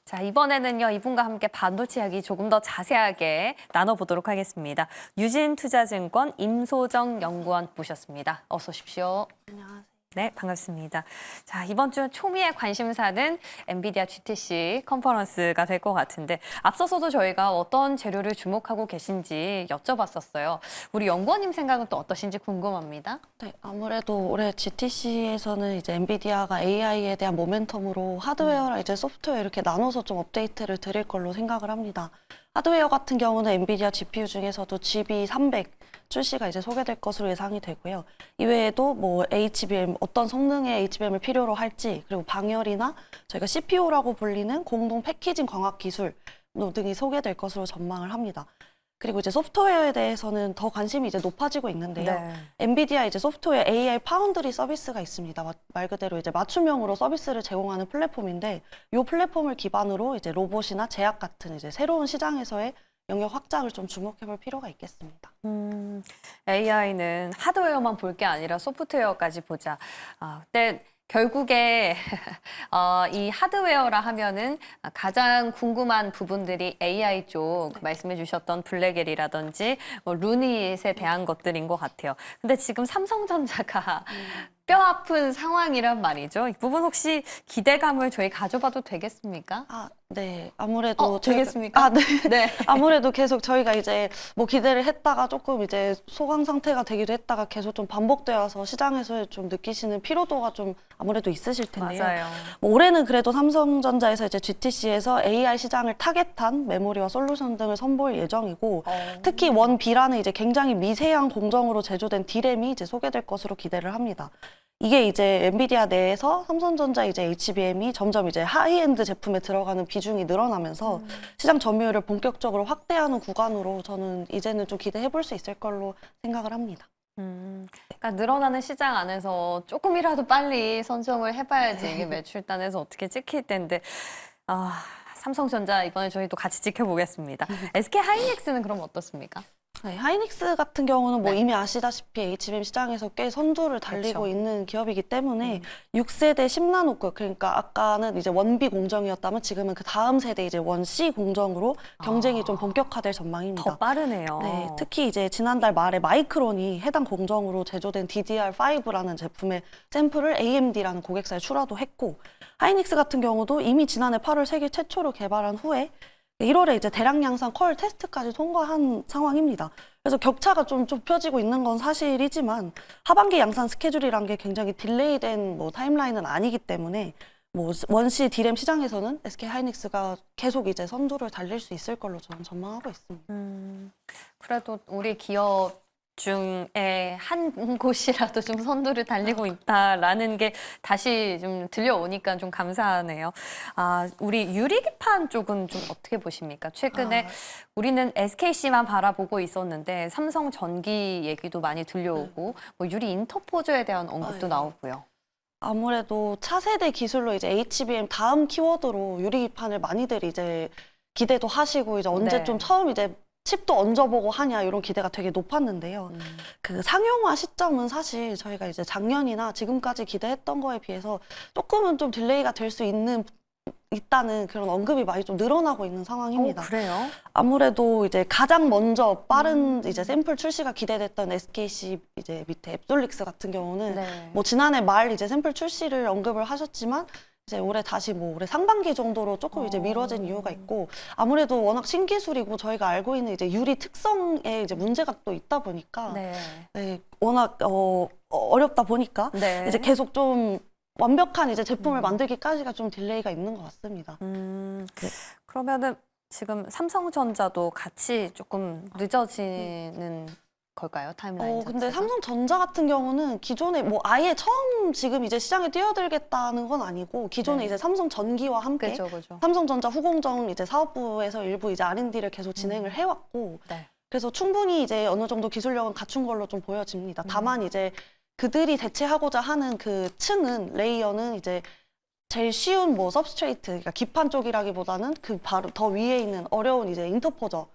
자, 이번에는요, 이분과 함께 반도체 이야기 조금 더 자세하게 나눠보도록 하겠습니다. 유진투자증권 임소정 연구원 모셨습니다. 어서 오십시오. 안녕하세요. 네, 반갑습니다. 자, 이번 주 초미의 관심사는 엔비디아 GTC 컨퍼런스가 될 것 같은데 앞서서도 저희가 어떤 재료를 주목하고 계신지 여쭤봤었어요. 우리 연구원님 생각은 또 어떠신지 궁금합니다. 네, 아무래도 올해 GTC에서는 이제 엔비디아가 AI에 대한 모멘텀으로 하드웨어랑 이제 소프트웨어 이렇게 나눠서 좀 업데이트를 드릴 걸로 생각을 합니다. 하드웨어 같은 경우는 엔비디아 GPU 중에서도 GB300 출시가 이제 소개될 것으로 예상이 되고요. 이외에도 뭐 HBM, 어떤 성능의 HBM을 필요로 할지, 그리고 방열이나 저희가 CPU라고 불리는 공동 패키징 광학 기술 등이 소개될 것으로 전망을 합니다. 그리고 이제 소프트웨어에 대해서는 더 관심이 이제 높아지고 있는데요. 네. 엔비디아 이제 소프트웨어 AI 파운드리 서비스가 있습니다. 말 그대로 이제 맞춤형으로 서비스를 제공하는 플랫폼인데, 이 플랫폼을 기반으로 이제 로봇이나 제약 같은 이제 새로운 시장에서의 영역 확장을 좀 주목해볼 필요가 있겠습니다. AI는 하드웨어만 볼 게 아니라 소프트웨어까지 보자. 근데 결국에 이 하드웨어라 하면은 가장 궁금한 부분들이 AI 쪽 말씀해 주셨던 블랙엘이라든지 뭐 루닛에 대한 것들인 것 같아요. 근데 지금 삼성전자가 뼈아픈 상황이란 말이죠. 이 부분 혹시 기대감을 저희 가져봐도 되겠습니까? 네. 아무래도 되겠습니까? 네. 네. 아무래도 계속 저희가 이제 뭐 기대를 했다가 조금 이제 소강 상태가 되기도 했다가 계속 좀 반복되어서 시장에서 좀 느끼시는 피로도가 좀 아무래도 있으실 텐데요. 맞아요. 뭐 올해는 그래도 삼성전자에서 이제 GTC에서 AI 시장을 타겟한 메모리와 솔루션 등을 선보일 예정이고, 특히 원B라는 이제 굉장히 미세한 공정으로 제조된 D램이 이제 소개될 것으로 기대를 합니다. 이게 이제 엔비디아 내에서 삼성전자 이제 HBM이 점점 이제 하이엔드 제품에 들어가는 비중이 늘어나면서 시장 점유율을 본격적으로 확대하는 구간으로 저는 이제는 좀 기대해 볼 수 있을 걸로 생각을 합니다. 그러니까 늘어나는 시장 안에서 조금이라도 빨리 선점을 해봐야지 이게 매출단에서 어떻게 찍힐 텐데 삼성전자 이번에 저희도 같이 지켜보겠습니다. SK 하이닉스는 그럼 어떻습니까? 네, 하이닉스 같은 경우는 뭐 네. 이미 아시다시피 HBM 시장에서 꽤 선두를 달리고 그렇죠. 있는 기업이기 때문에 6세대 10나노급, 그러니까 아까는 이제 원B 공정이었다면 지금은 그 다음 세대 이제 원C 공정으로 경쟁이 좀 본격화될 전망입니다. 더 빠르네요. 네, 특히 이제 지난달 말에 마이크론이 해당 공정으로 제조된 DDR5라는 제품의 샘플을 AMD라는 고객사에 출하도 했고, 하이닉스 같은 경우도 이미 지난해 8월 세계 최초로 개발한 후에 1월에 이제 대량 양산 컬 테스트까지 통과한 상황입니다. 그래서 격차가 좀 좁혀지고 있는 건 사실이지만 하반기 양산 스케줄이란 게 굉장히 딜레이된 뭐 타임라인은 아니기 때문에 뭐 원시 D램 시장에서는 SK 하이닉스가 계속 이제 선두를 달릴 수 있을 걸로 저는 전망하고 있습니다. 그래도 우리 기업 중에 한 곳이라도 좀 선두를 달리고 있다라는 게 다시 좀 들려오니까 좀 감사하네요. 우리 유리기판 쪽은 좀 어떻게 보십니까? 최근에 우리는 SKC만 바라보고 있었는데 삼성전기 얘기도 많이 들려오고 뭐 유리 인터포저에 대한 언급도 나오고요. 아무래도 차세대 기술로 이제 HBM 다음 키워드로 유리기판을 많이들 이제 기대도 하시고 이제 언제좀 네. 처음 이제 칩도 얹어보고 하냐 이런 기대가 되게 높았는데요. 그 상용화 시점은 사실 저희가 이제 작년이나 지금까지 기대했던 거에 비해서 조금은 좀 딜레이가 될 수 있다는 그런 언급이 많이 좀 늘어나고 있는 상황입니다. 그래요? 아무래도 이제 가장 먼저 빠른 이제 샘플 출시가 기대됐던 SKC 이제 밑에 앱솔릭스 같은 경우는 네. 뭐 지난해 말 이제 샘플 출시를 언급을 하셨지만 이제 올해 다시 뭐 올해 상반기 정도로 조금 이제 미뤄진 이유가 있고, 아무래도 워낙 신기술이고 저희가 알고 있는 이제 유리 특성에 이제 문제가 또 있다 보니까 네. 워낙 어렵다 보니까 네. 이제 계속 좀 완벽한 이제 제품을 만들기까지가 좀 딜레이가 있는 것 같습니다. 그러면은 지금 삼성전자도 같이 조금 늦어지는 걸까요? 타임라인 근데 자체가? 삼성전자 같은 경우는 기존에 뭐 아예 처음 지금 이제 시장에 뛰어들겠다는 건 아니고, 기존에 네. 이제 삼성전기와 함께 그죠. 삼성전자 후공정 이제 사업부에서 일부 이제 R&D를 계속 진행을 해왔고, 네. 그래서 충분히 이제 어느 정도 기술력은 갖춘 걸로 좀 보여집니다. 다만 이제 그들이 대체하고자 하는 그 층은 레이어는 이제 제일 쉬운 뭐 서브스트레이트, 그러니까 기판 쪽이라기보다는 그 바로 더 위에 있는 어려운 이제 인터포저로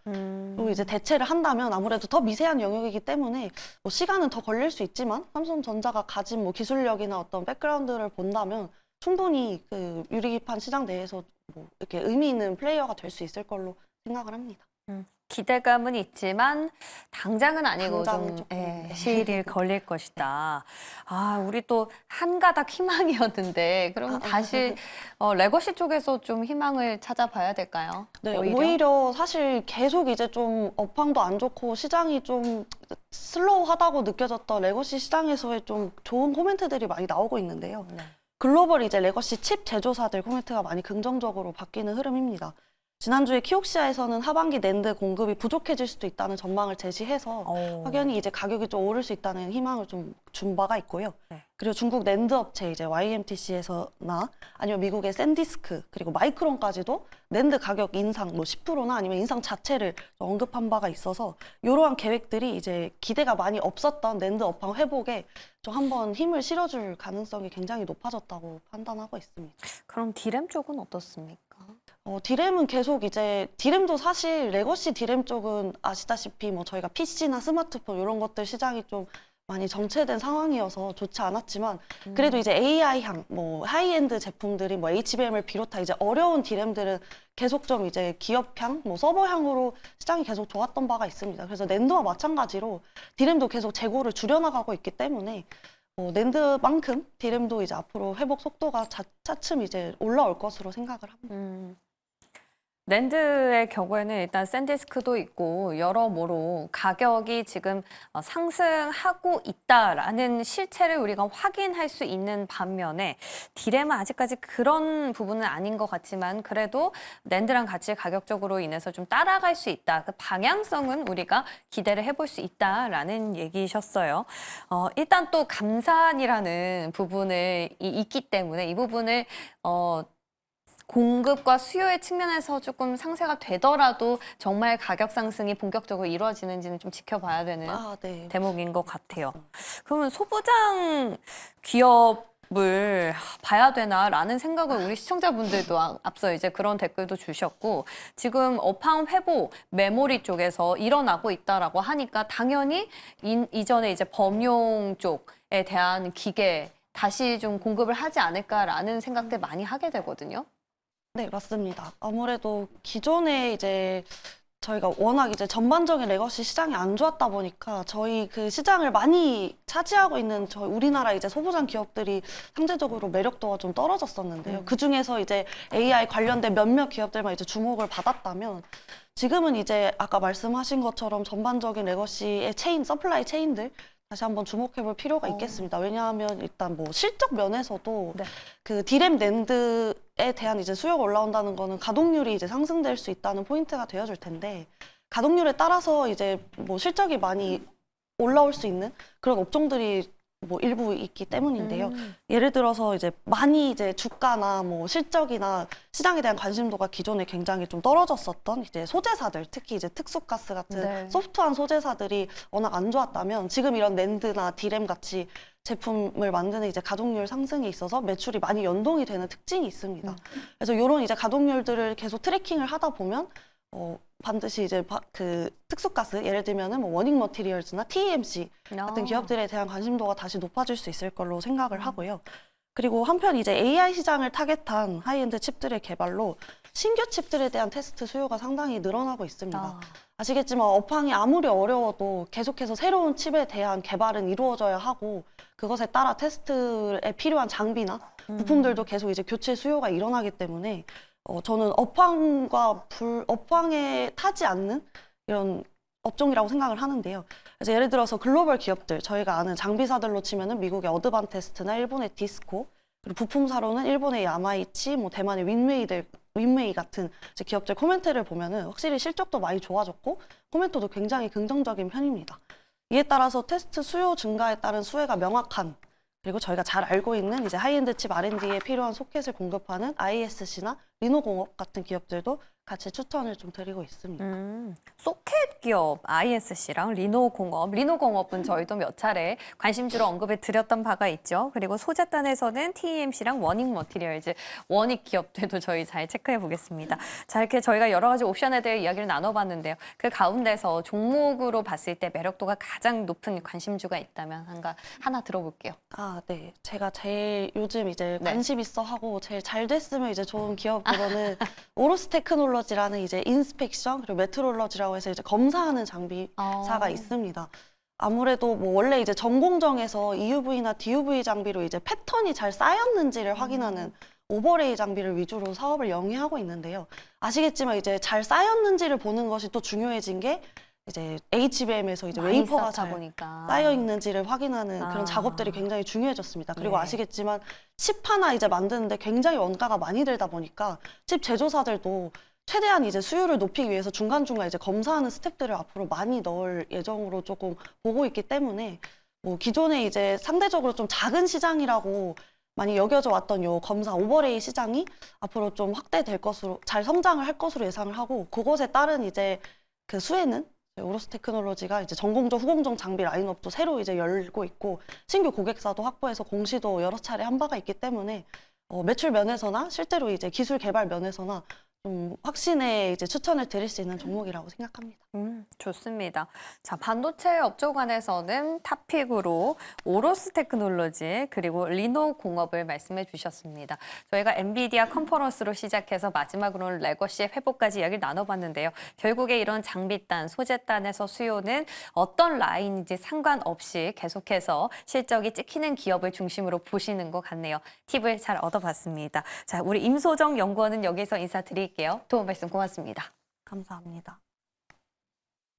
이제 대체를 한다면 아무래도 더 미세한 영역이기 때문에 뭐 시간은 더 걸릴 수 있지만 삼성전자가 가진 뭐 기술력이나 어떤 백그라운드를 본다면 충분히 그 유리기판 시장 내에서 뭐 이렇게 의미 있는 플레이어가 될 수 있을 걸로 생각을 합니다. 기대감은 있지만 당장은 아니고 당장은 좀 조금, 네. 시일이 걸릴 것이다. 아, 우리 또 한 가닥 희망이었는데 그럼 다시 레거시 쪽에서 좀 희망을 찾아봐야 될까요? 네, 오히려? 오히려 사실 계속 이제 좀 업황도 안 좋고 시장이 좀 슬로우하다고 느껴졌던 레거시 시장에서의 좀 좋은 코멘트들이 많이 나오고 있는데요. 네. 글로벌 이제 레거시 칩 제조사들 코멘트가 많이 긍정적으로 바뀌는 흐름입니다. 지난주에 키옥시아에서는 하반기 낸드 공급이 부족해질 수도 있다는 전망을 제시해서 확연히 이제 가격이 좀 오를 수 있다는 희망을 좀 준 바가 있고요. 네. 그리고 중국 낸드 업체 이제 YMTC에서나 아니면 미국의 샌디스크 그리고 마이크론까지도 낸드 가격 인상 뭐 10%나 아니면 인상 자체를 언급한 바가 있어서 이러한 계획들이 이제 기대가 많이 없었던 낸드 업황 회복에 좀 한번 힘을 실어줄 가능성이 굉장히 높아졌다고 판단하고 있습니다. 그럼 디램 쪽은 어떻습니까? 디램은 계속 이제 디램도 사실 레거시 디램 쪽은 아시다시피 뭐 저희가 PC나 스마트폰 이런 것들 시장이 좀 많이 정체된 상황이어서 좋지 않았지만 그래도 이제 AI향 뭐 하이엔드 제품들이 뭐 HBM을 비롯한 이제 어려운 디램들은 계속 좀 이제 기업향 뭐 서버향으로 시장이 계속 좋았던 바가 있습니다. 그래서 낸드와 마찬가지로 디램도 계속 재고를 줄여나가고 있기 때문에 낸드만큼 디램도 이제 앞으로 회복 속도가 차츰 이제 올라올 것으로 생각을 합니다. 낸드의 경우에는 일단 샌디스크도 있고 여러모로 가격이 지금 상승하고 있다라는 실체를 우리가 확인할 수 있는 반면에 디램은 아직까지 그런 부분은 아닌 것 같지만 그래도 낸드랑 같이 가격적으로 인해서 좀 따라갈 수 있다. 그 방향성은 우리가 기대를 해볼 수 있다라는 얘기셨어요. 일단 또 감산이라는 부분이 있기 때문에 이 부분을 공급과 수요의 측면에서 조금 상쇄가 되더라도 정말 가격 상승이 본격적으로 이루어지는지는 좀 지켜봐야 되는 네. 대목인 것 같아요. 그러면 소부장 기업을 봐야 되나라는 생각을 우리 시청자분들도 앞서 이제 그런 댓글도 주셨고 지금 업황 회복 메모리 쪽에서 일어나고 있다라고 하니까 당연히 이전에 이제 범용 쪽에 대한 기계 다시 좀 공급을 하지 않을까라는 생각들 많이 하게 되거든요. 네, 맞습니다. 아무래도 기존에 이제 저희가 워낙 이제 전반적인 레거시 시장이 안 좋았다 보니까 저희 그 시장을 많이 차지하고 있는 저희 우리나라 이제 소부장 기업들이 상대적으로 매력도가 좀 떨어졌었는데요. 그 중에서 이제 AI 관련된 몇몇 기업들만 이제 주목을 받았다면 지금은 이제 아까 말씀하신 것처럼 전반적인 레거시의 체인, 서플라이 체인들 다시 한번 주목해 볼 필요가 있겠습니다. 왜냐하면 일단 뭐 실적 면에서도 네. 그 디램 낸드에 대한 이제 수요가 올라온다는 거는 가동률이 이제 상승될 수 있다는 포인트가 되어줄 텐데 가동률에 따라서 이제 뭐 실적이 많이 올라올 수 있는 그런 업종들이 뭐 일부 있기 때문인데요. 예를 들어서 이제 많이 이제 주가나 뭐 실적이나 시장에 대한 관심도가 기존에 굉장히 좀 떨어졌었던 이제 소재사들, 특히 이제 특수가스 같은 네. 소프트한 소재사들이 워낙 안 좋았다면 지금 이런 낸드나 디램 같이 제품을 만드는 이제 가동률 상승에 있어서 매출이 많이 연동이 되는 특징이 있습니다. 그래서 이런 이제 가동률들을 계속 트래킹을 하다 보면 반드시 이제 그 특수가스 예를 들면은 뭐 워닝 머티리얼즈나 TMC 같은 기업들에 대한 관심도가 다시 높아질 수 있을 걸로 생각을 하고요. 그리고 한편 이제 AI 시장을 타겟한 하이엔드 칩들의 개발로 신규 칩들에 대한 테스트 수요가 상당히 늘어나고 있습니다. 아시겠지만 업황이 아무리 어려워도 계속해서 새로운 칩에 대한 개발은 이루어져야 하고 그것에 따라 테스트에 필요한 장비나 부품들도 계속 이제 교체 수요가 일어나기 때문에 저는 업황에 타지 않는 이런 업종이라고 생각을 하는데요. 그래서 예를 들어서 글로벌 기업들, 저희가 아는 장비사들로 치면은 미국의 어드반테스트나 일본의 디스코, 그리고 부품사로는 일본의 야마이치, 뭐 대만의 윈웨이 같은 이제 기업들 코멘트를 보면은 확실히 실적도 많이 좋아졌고 코멘트도 굉장히 긍정적인 편입니다. 이에 따라서 테스트 수요 증가에 따른 수혜가 명확한 그리고 저희가 잘 알고 있는 이제 하이엔드 칩 R&D에 필요한 소켓을 공급하는 ISC나 리노공업 같은 기업들도 같이 추천을 좀 드리고 있습니다. 소켓 기업 ISC랑 리노공업은 저희도 몇 차례 관심주로 언급해 드렸던 바가 있죠. 그리고 소재단에서는 TMC랑 워닝 머티리얼즈, 원익 기업들도 저희 잘 체크해 보겠습니다. 자, 이렇게 저희가 여러 가지 옵션에 대해 이야기를 나눠봤는데요. 그 가운데서 종목으로 봤을 때 매력도가 가장 높은 관심주가 있다면 하나 들어볼게요. 네. 제가 제일 요즘 이제 관심 있어 하고 제일 잘 됐으면 이제 좋은 기업 앞으로는 오로스 테크놀로지라는 이제 인스펙션 그리고 메트롤러지라고 해서 이제 검사하는 장비사가 있습니다. 아무래도 뭐 원래 이제 전공정에서 EUV나 DUV 장비로 이제 패턴이 잘 쌓였는지를 확인하는 오버레이 장비를 위주로 사업을 영위하고 있는데요. 아시겠지만 이제 잘 쌓였는지를 보는 것이 또 중요해진 게 이제 HBM에서 이제 많이 웨이퍼가 쌓다 잘 보니까. 쌓여 있는지를 확인하는 그런 아. 작업들이 굉장히 중요해졌습니다. 그리고 네. 아시겠지만 칩 하나 이제 만드는데 굉장히 원가가 많이 들다 보니까 칩 제조사들도 최대한 이제 수율을 높이기 위해서 중간중간 이제 검사하는 스텝들을 앞으로 많이 넣을 예정으로 조금 보고 있기 때문에 뭐 기존에 이제 상대적으로 좀 작은 시장이라고 많이 여겨져 왔던 요 검사 오버레이 시장이 앞으로 좀 확대될 것으로 잘 성장을 할 것으로 예상을 하고 그것에 따른 이제 그 수혜는 오로스 테크놀로지가 이제 전공정, 후공정 장비 라인업도 새로 이제 열고 있고 신규 고객사도 확보해서 공시도 여러 차례 한 바가 있기 때문에 매출 면에서나 실제로 이제 기술 개발 면에서나 좀 확신에 이제 추천을 드릴 수 있는 종목이라고 생각합니다. 좋습니다. 자, 반도체 업종관에서는 탑픽으로 오로스 테크놀로지 그리고 리노 공업을 말씀해 주셨습니다. 저희가 엔비디아 컨퍼런스로 시작해서 마지막으로는 레거시의 회복까지 이야기를 나눠봤는데요. 결국에 이런 장비단, 소재단에서 수요는 어떤 라인인지 상관없이 계속해서 실적이 찍히는 기업을 중심으로 보시는 것 같네요. 팁을 잘 얻어봤습니다. 자, 우리 임소정 연구원은 여기서 인사드릴게요. 도움 말씀 고맙습니다. 감사합니다.